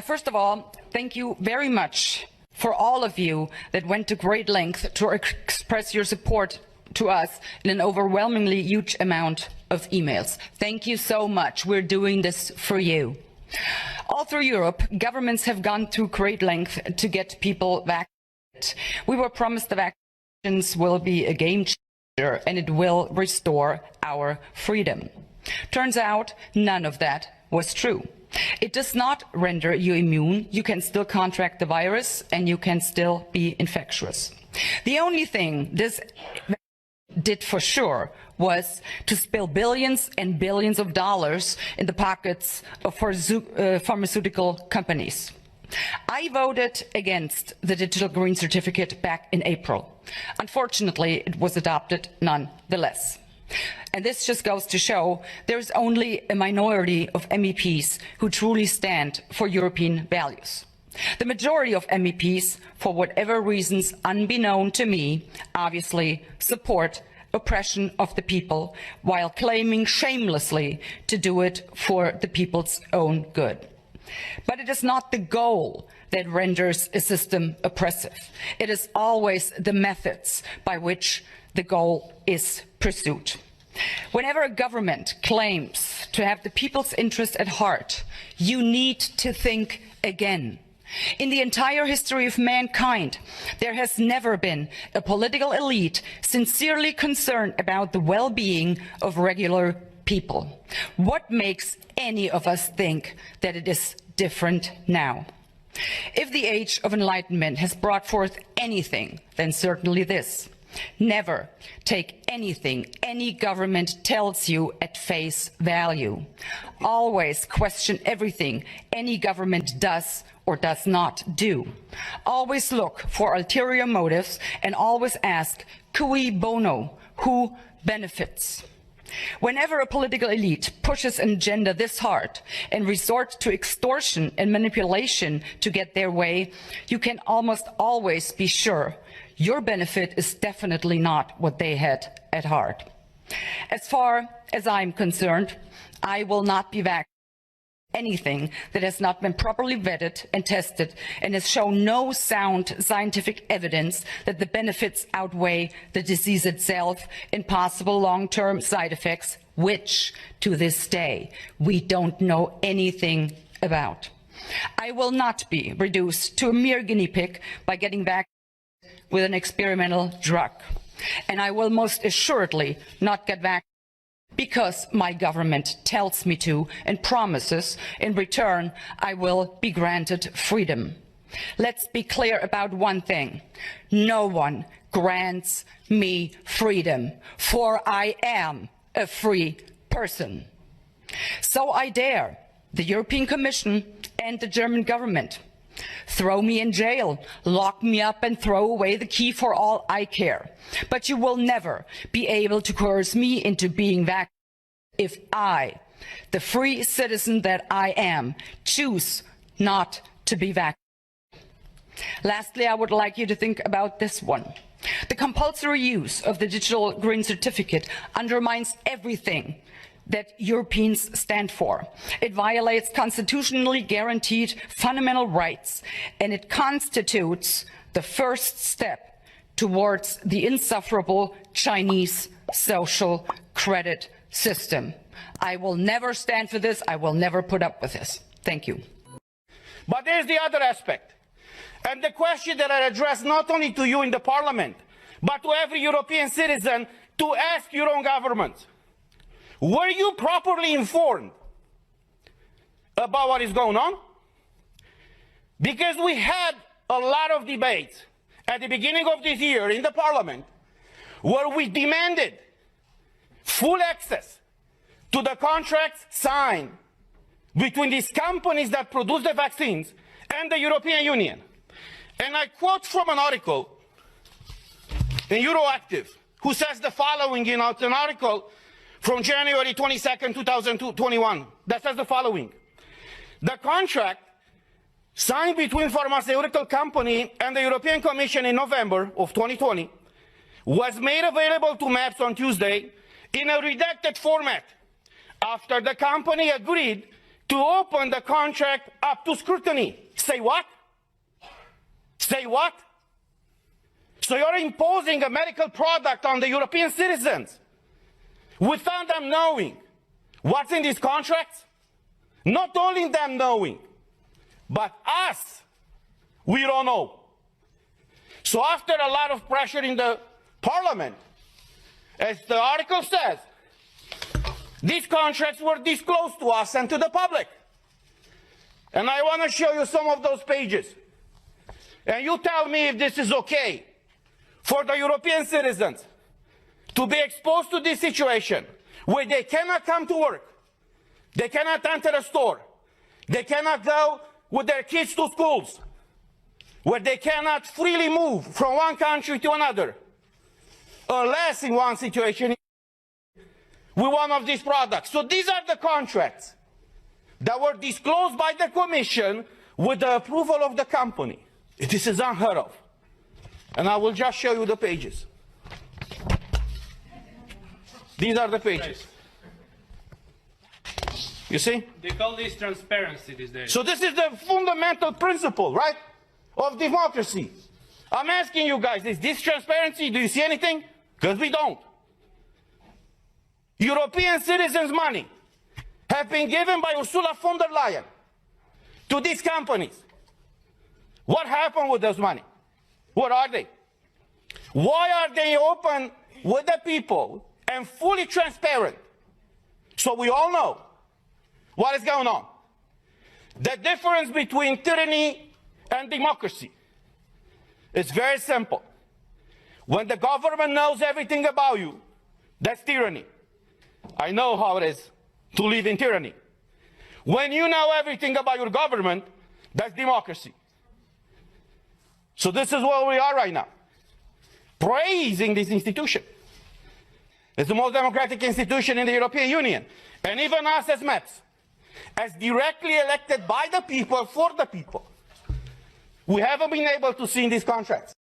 First of all, thank you very much for all of you that went to great length to express your support to us in an overwhelmingly huge amount of emails. Thank you so much. We're doing this for you. All through Europe, governments have gone to great length to get people vaccinated. We were promised the vaccinations will be a game changer and it will restore our freedom. Turns out none of that was true. It does not render you immune. You can still contract the virus and you can still be infectious. The only thing this did for sure was to spill billions and billions of dollars in the pockets of pharmaceutical companies. I voted against the digital green certificate back in April. Unfortunately, it was adopted nonetheless. And this just goes to show there's only a minority of MEPs who truly stand for European values. The majority of MEPs, for whatever reasons unbeknown to me, obviously support oppression of the people while claiming shamelessly to do it for the people's own good. But it is not the goal that renders a system oppressive. It is always the methods by which the goal is pursued. Whenever a government claims to have the people's interest at heart, you need to think again. In the entire history of mankind, there has never been a political elite sincerely concerned about the well-being of regular people. What makes any of us think that it is different now? If the age of enlightenment has brought forth anything, then certainly this. Never take anything any government tells you at face value. Always question everything any government does or does not do. Always look for ulterior motives and always ask, cui bono, who benefits? Whenever a political elite pushes an agenda this hard and resorts to extortion and manipulation to get their way, you can almost always be sure your benefit is definitely not what they had at heart. As far as I'm concerned, I will not be vaccinated anything that has not been properly vetted and tested and has shown no sound scientific evidence that the benefits outweigh the disease itself and possible long-term side effects, which, to this day, we don't know anything about. I will not be reduced to a mere guinea pig by getting vaccinated with an experimental drug. And I will most assuredly not get vaccinated because my government tells me to and promises in return I will be granted freedom. Let's be clear about one thing. No one grants me freedom, for I am a free person. So I dare the European Commission and the German government. Throw me in jail, lock me up and throw away the key for all I care. But you will never be able to coerce me into being vaccinated if I, the free citizen that I am, choose not to be vaccinated. Lastly, I would like you to think about this one. The compulsory use of the digital green certificate undermines everything that Europeans stand for. It violates constitutionally guaranteed fundamental rights, and it constitutes the first step towards the insufferable Chinese social credit system. I will never stand for this. I will never put up with this. Thank you. But there's the other aspect. And the question that I address not only to you in the Parliament, but to every European citizen, to ask your own government. Were you properly informed about what is going on? Because we had a lot of debates at the beginning of this year in the Parliament where we demanded full access to the contracts signed between these companies that produce the vaccines and the European Union. And I quote from an article in Euroactiv, who says the following, it's an article from January 22nd, 2021, that says the following. The contract signed between pharmaceutical company and the European Commission in November of 2020 was made available to MEPs on Tuesday in a redacted format after the company agreed to open the contract up to scrutiny. Say what? Say what? So you're imposing a medical product on the European citizens without them knowing what's in these contracts? Not only them knowing, but us, we don't know. So after a lot of pressure in the parliament, as the article says, these contracts were disclosed to us and to the public. And I want to show you some of those pages. And you tell me if this is okay for the European citizens to be exposed to this situation where they cannot come to work, they cannot enter a store, they cannot go with their kids to schools, where they cannot freely move from one country to another, unless in one situation with one of these products. So these are the contracts that were disclosed by the Commission with the approval of the company. This is unheard of. And I will just show you the pages. These are the pages. You see? They call this transparency these days. So this is the fundamental principle, right, of democracy. I'm asking you guys, is this transparency? Do you see anything? Because we don't. European citizens' money have been given by Ursula von der Leyen to these companies. What happened with those money? What are they? Why are they open with the people and fully transparent? So we all know what is going on. The difference between tyranny and democracy is very simple. When the government knows everything about you, that's tyranny. I know how it is to live in tyranny. When you know everything about your government, that's democracy. So this is where we are right now. Praising this institution. It's the most democratic institution in the European Union. And even us as MEPs, as directly elected by the people, for the people, we haven't been able to see in these contracts.